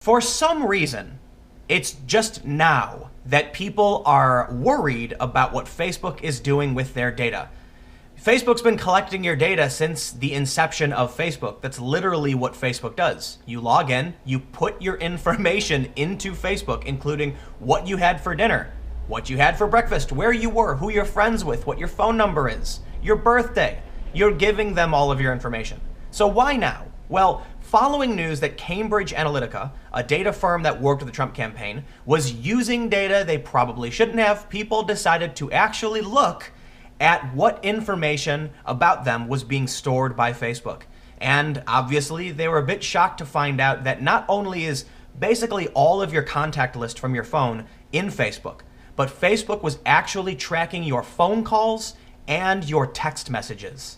For some reason, it's just now that people are worried about what Facebook is doing with their data. Facebook's been collecting your data since the inception of Facebook. That's literally what Facebook does. You log in, you put your information into Facebook, including what you had for dinner, what you had for breakfast, where you were, who you're friends with, what your phone number is, your birthday. You're giving them all of your information. So why now? Well, following news that Cambridge Analytica, a data firm that worked with the Trump campaign, was using data they probably shouldn't have, people decided to actually look at what information about them was being stored by Facebook. And obviously, they were a bit shocked to find out that not only is basically all of your contact list from your phone in Facebook, but Facebook was actually tracking your phone calls and your text messages.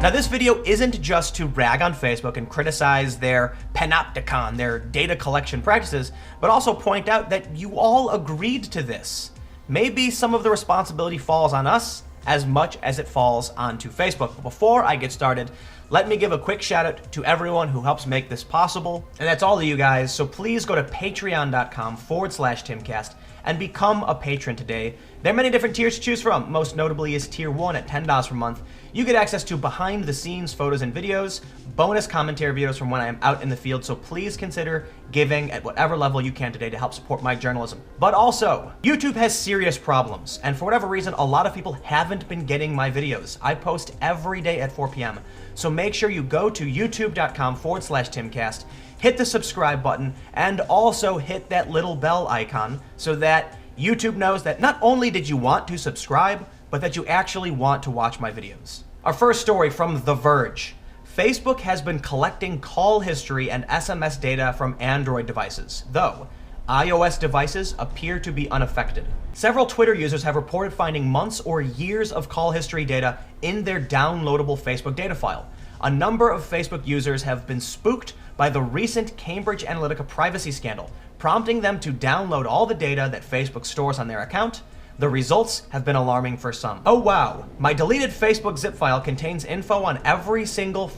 Now, this video isn't just to rag on Facebook and criticize their panopticon, their data collection practices, but also point out that you all agreed to this. Maybe some of the responsibility falls on us as much as it falls onto Facebook. But before I get started, let me give a quick shout out to everyone who helps make this possible. And that's all of you guys. So please go to patreon.com/Timcast and become a patron today. There are many different tiers to choose from. Most notably is tier 1 at $10 per month. You get access to behind the scenes photos and videos, bonus commentary videos from when I am out in the field, so please consider giving at whatever level you can today to help support my journalism. But also, YouTube has serious problems, and for whatever reason, a lot of people haven't been getting my videos. I post every day at 4 p.m., so make sure you go to youtube.com/Timcast, hit the subscribe button, and also hit that little bell icon so that YouTube knows that not only did you want to subscribe, but that you actually want to watch my videos. Our first story from The Verge. Facebook has been collecting call history and SMS data from Android devices, though iOS devices appear to be unaffected. Several Twitter users have reported finding months or years of call history data in their downloadable Facebook data file. A number of Facebook users have been spooked by the recent Cambridge Analytica privacy scandal, prompting them to download all the data that Facebook stores on their account. The results have been alarming for some. Oh wow, my deleted Facebook zip file contains info on every single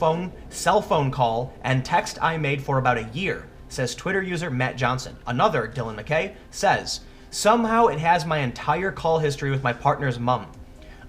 cell phone call and text I made for about a year, says Twitter user Matt Johnson. Another, Dylan McKay, says, somehow it has my entire call history with my partner's mom.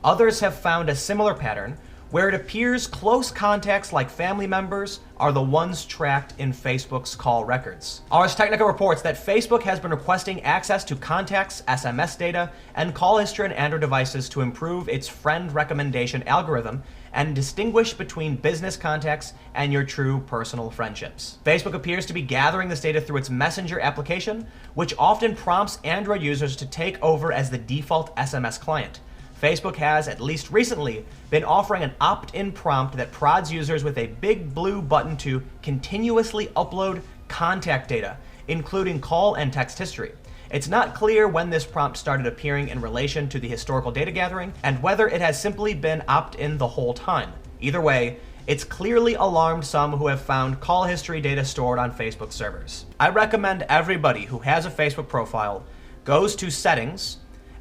Others have found a similar pattern where it appears close contacts like family members are the ones tracked in Facebook's call records. Ars Technica reports that Facebook has been requesting access to contacts, SMS data, and call history on Android devices to improve its friend recommendation algorithm and distinguish between business contacts and your true personal friendships. Facebook appears to be gathering this data through its Messenger application, which often prompts Android users to take over as the default SMS client. Facebook has, at least recently, been offering an opt-in prompt that prods users with a big blue button to continuously upload contact data, including call and text history. It's not clear when this prompt started appearing in relation to the historical data gathering, and whether it has simply been opt-in the whole time. Either way, it's clearly alarmed some who have found call history data stored on Facebook servers. I recommend everybody who has a Facebook profile goes to Settings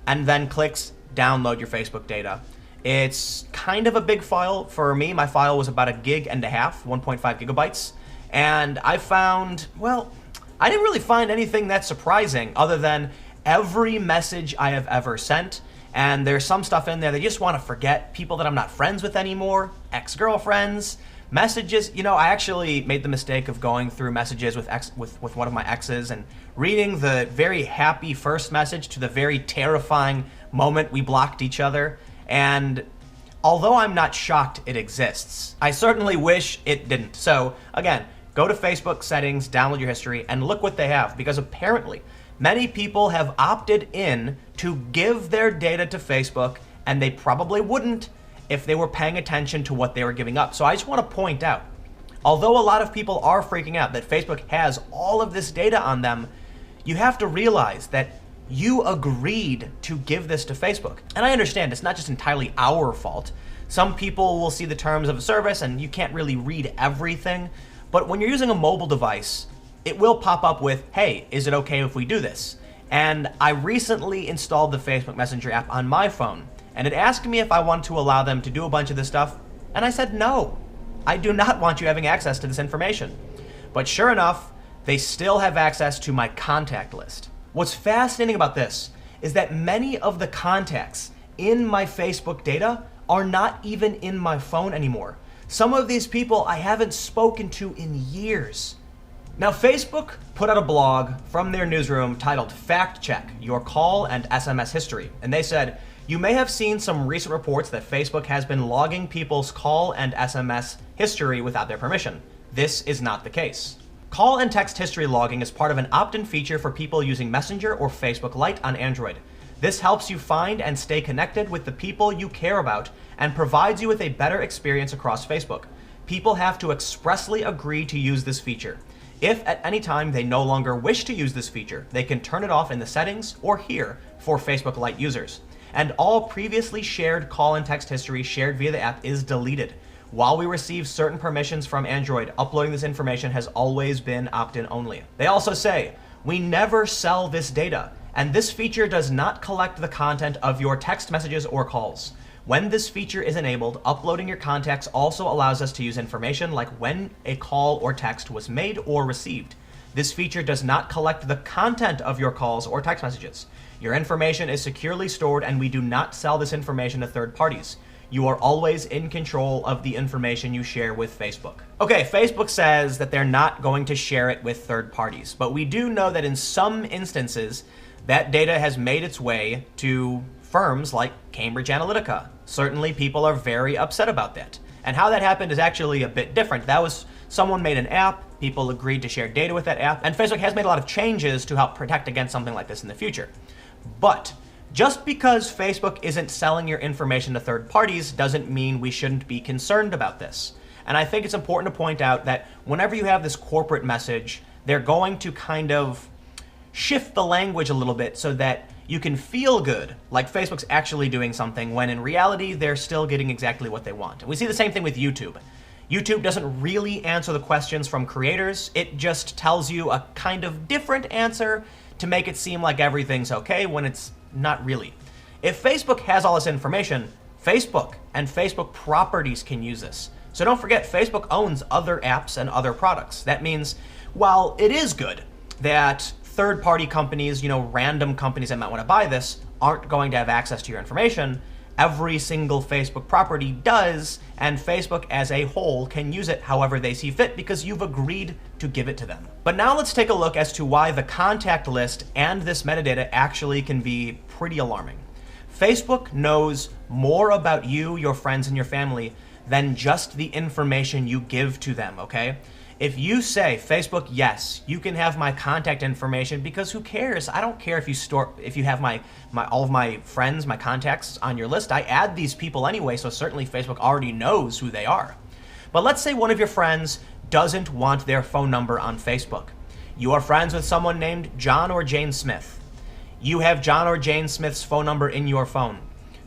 and then clicks download your Facebook data. It's kind of a big file. For me, my file was about 1.5 gigs, 1.5 gigabytes. And I found, well, I didn't really find anything that surprising other than every message I have ever sent. And there's some stuff in there that you just want to forget. People that I'm not friends with anymore, ex-girlfriends, messages. You know, I actually made the mistake of going through messages with one of my exes and reading the very happy first message to the very terrifying moment we blocked each other. And although I'm not shocked it exists, I certainly wish it didn't. So again, go to Facebook settings, download your history, and look what they have, because apparently many people have opted in to give their data to Facebook, and they probably wouldn't if they were paying attention to what they were giving up. So I just want to point out, although a lot of people are freaking out that Facebook has all of this data on them, you have to realize that you agreed to give this to Facebook. And I understand it's not just entirely our fault. Some people will see the terms of a service and you can't really read everything. But when you're using a mobile device, it will pop up with, hey, is it okay if we do this? And I recently installed the Facebook Messenger app on my phone, and it asked me if I wanted to allow them to do a bunch of this stuff. And I said, no, I do not want you having access to this information. But sure enough, they still have access to my contact list. What's fascinating about this is that many of the contacts in my Facebook data are not even in my phone anymore. Some of these people I haven't spoken to in years. Now, Facebook put out a blog from their newsroom titled Fact Check Your Call and SMS History. And they said, you may have seen some recent reports that Facebook has been logging people's call and SMS history without their permission. This is not the case. Call and text history logging is part of an opt-in feature for people using Messenger or Facebook Lite on Android. This helps you find and stay connected with the people you care about and provides you with a better experience across Facebook. People have to expressly agree to use this feature. If at any time they no longer wish to use this feature, they can turn it off in the settings or here for Facebook Lite users. And all previously shared call and text history shared via the app is deleted. While we receive certain permissions from Android, uploading this information has always been opt-in only. They also say, we never sell this data, and this feature does not collect the content of your text messages or calls. When this feature is enabled, uploading your contacts also allows us to use information like when a call or text was made or received. This feature does not collect the content of your calls or text messages. Your information is securely stored and we do not sell this information to third parties. You are always in control of the information you share with Facebook. Okay, Facebook says that they're not going to share it with third parties, but we do know that in some instances, that data has made its way to firms like Cambridge Analytica. Certainly people are very upset about that. And how that happened is actually a bit different. That was someone made an app, people agreed to share data with that app, and Facebook has made a lot of changes to help protect against something like this in the future. But just because Facebook isn't selling your information to third parties doesn't mean we shouldn't be concerned about this. And I think it's important to point out that whenever you have this corporate message, they're going to kind of shift the language a little bit so that you can feel good, like Facebook's actually doing something, when in reality, they're still getting exactly what they want. And we see the same thing with YouTube. YouTube doesn't really answer the questions from creators. It just tells you a kind of different answer to make it seem like everything's okay when it's not really. If Facebook has all this information, Facebook and Facebook properties can use this. So don't forget, Facebook owns other apps and other products. That means while it is good that third-party companies, random companies that might want to buy this, aren't going to have access to your information, every single Facebook property does, and Facebook as a whole can use it however they see fit because you've agreed to give it to them. But now let's take a look as to why the contact list and this metadata actually can be pretty alarming. Facebook knows more about you, your friends, and your family than just the information you give to them, okay? If you say, Facebook, yes, you can have my contact information because who cares? I don't care if you have all of my friends, my contacts on your list. I add these people anyway, so certainly Facebook already knows who they are. But let's say one of your friends doesn't want their phone number on Facebook. You are friends with someone named John or Jane Smith. You have John or Jane Smith's phone number in your phone.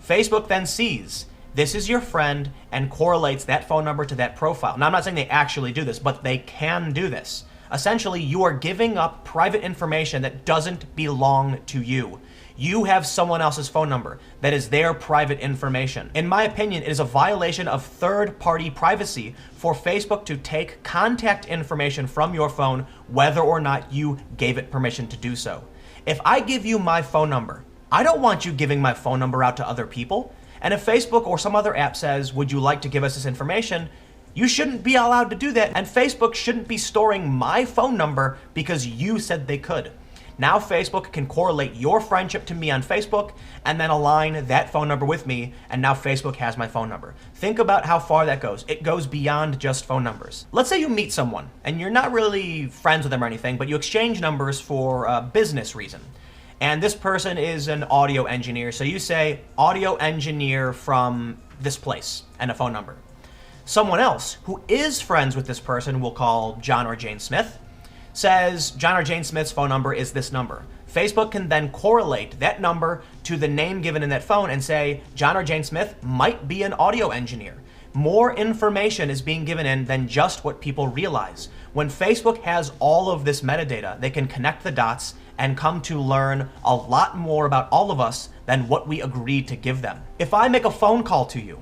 Facebook then sees this is your friend and correlates that phone number to that profile. Now, I'm not saying they actually do this, but they can do this. Essentially, you are giving up private information that doesn't belong to you. You have someone else's phone number that is their private information. In my opinion, it is a violation of third-party privacy for Facebook to take contact information from your phone, whether or not you gave it permission to do so. If I give you my phone number, I don't want you giving my phone number out to other people. And if Facebook or some other app says, would you like to give us this information? You shouldn't be allowed to do that. And Facebook shouldn't be storing my phone number because you said they could. Now Facebook can correlate your friendship to me on Facebook and then align that phone number with me. And now Facebook has my phone number. Think about how far that goes. It goes beyond just phone numbers. Let's say you meet someone and you're not really friends with them or anything, but you exchange numbers for a business reason. And this person is an audio engineer. So you say audio engineer from this place and a phone number. Someone else who is friends with this person, we'll call John or Jane Smith, says John or Jane Smith's phone number is this number. Facebook can then correlate that number to the name given in that phone and say John or Jane Smith might be an audio engineer. More information is being given in than just what people realize. When Facebook has all of this metadata, they can connect the dots and come to learn a lot more about all of us than what we agreed to give them. If I make a phone call to you,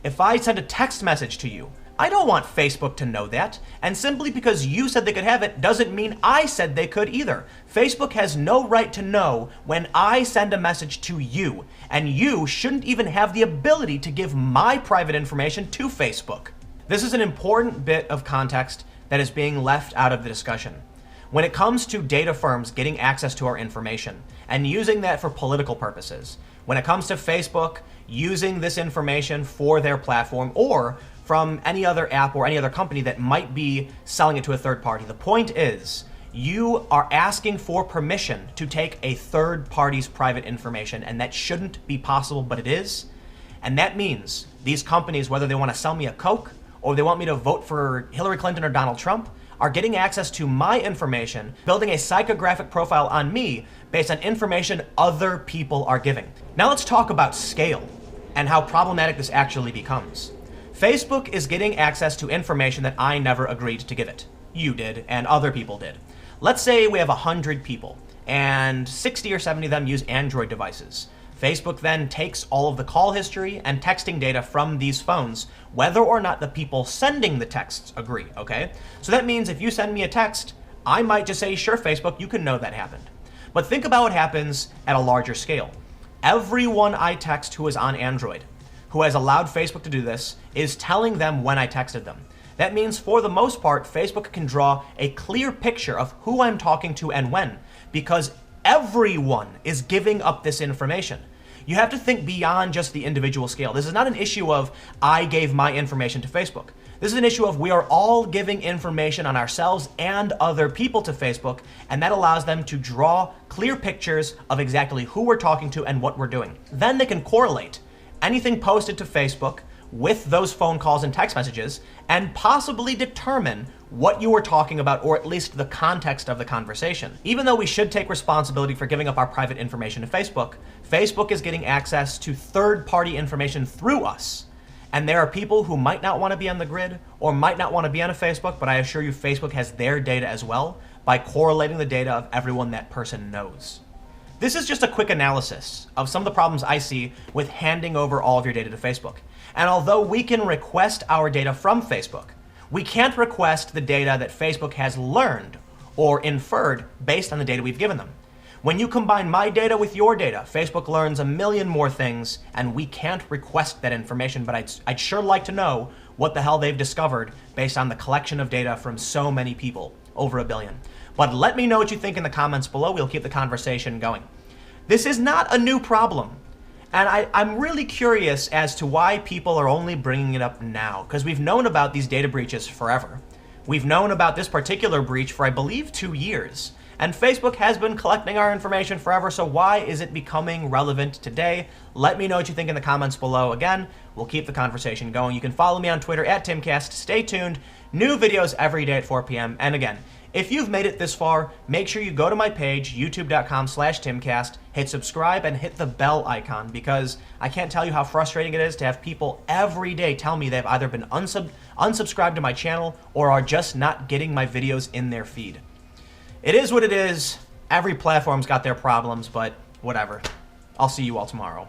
If I send a text message to you, I don't want Facebook to know that, and simply because you said they could have it doesn't mean I said they could either. Facebook has no right to know when I send a message to you, and you shouldn't even have the ability to give my private information to Facebook. This is an important bit of context that is being left out of the discussion. When it comes to data firms getting access to our information and using that for political purposes, when it comes to Facebook using this information for their platform or from any other app or any other company that might be selling it to a third party, the point is you are asking for permission to take a third party's private information, and that shouldn't be possible, but it is. And that means these companies, whether they want to sell me a Coke or they want me to vote for Hillary Clinton or Donald Trump, are getting access to my information, building a psychographic profile on me based on information other people are giving. Now let's talk about scale and how problematic this actually becomes. Facebook is getting access to information that I never agreed to give it. You did, and other people did. Let's say we have 100 people, and 60 or 70 of them use Android devices. Facebook then takes all of the call history and texting data from these phones, whether or not the people sending the texts agree, okay? So that means if you send me a text, I might just say, sure, Facebook, you can know that happened. But think about what happens at a larger scale. Everyone I text who is on Android, who has allowed Facebook to do this, is telling them when I texted them. That means for the most part, Facebook can draw a clear picture of who I'm talking to and when, because everyone is giving up this information. You have to think beyond just the individual scale. This is not an issue of I gave my information to Facebook. This is an issue of we are all giving information on ourselves and other people to Facebook, and that allows them to draw clear pictures of exactly who we're talking to and what we're doing. Then they can correlate anything posted to Facebook with those phone calls and text messages and possibly determine what you were talking about, or at least the context of the conversation. Even though we should take responsibility for giving up our private information to Facebook, Facebook is getting access to third-party information through us. And there are people who might not want to be on the grid or might not want to be on a Facebook, but I assure you Facebook has their data as well by correlating the data of everyone that person knows. This is just a quick analysis of some of the problems I see with handing over all of your data to Facebook. And although we can request our data from Facebook, we can't request the data that Facebook has learned or inferred based on the data we've given them. When you combine my data with your data, Facebook learns a million more things, and we can't request that information, but I'd sure like to know what the hell they've discovered based on the collection of data from so many people, over 1 billion. But let me know what you think in the comments below. We'll keep the conversation going. This is not a new problem. And I'm really curious as to why people are only bringing it up now, because we've known about these data breaches forever. We've known about this particular breach for, I believe, 2 years. And Facebook has been collecting our information forever, so why is it becoming relevant today? Let me know what you think in the comments below. Again, we'll keep the conversation going. You can follow me on Twitter @TimCast. Stay tuned. New videos every day at 4 p.m. And again, if you've made it this far, make sure you go to my page, youtube.com/TimCast, hit subscribe and hit the bell icon, because I can't tell you how frustrating it is to have people every day tell me they've either been unsubscribed to my channel or are just not getting my videos in their feed. It is what it is. Every platform's got their problems, but whatever. I'll see you all tomorrow.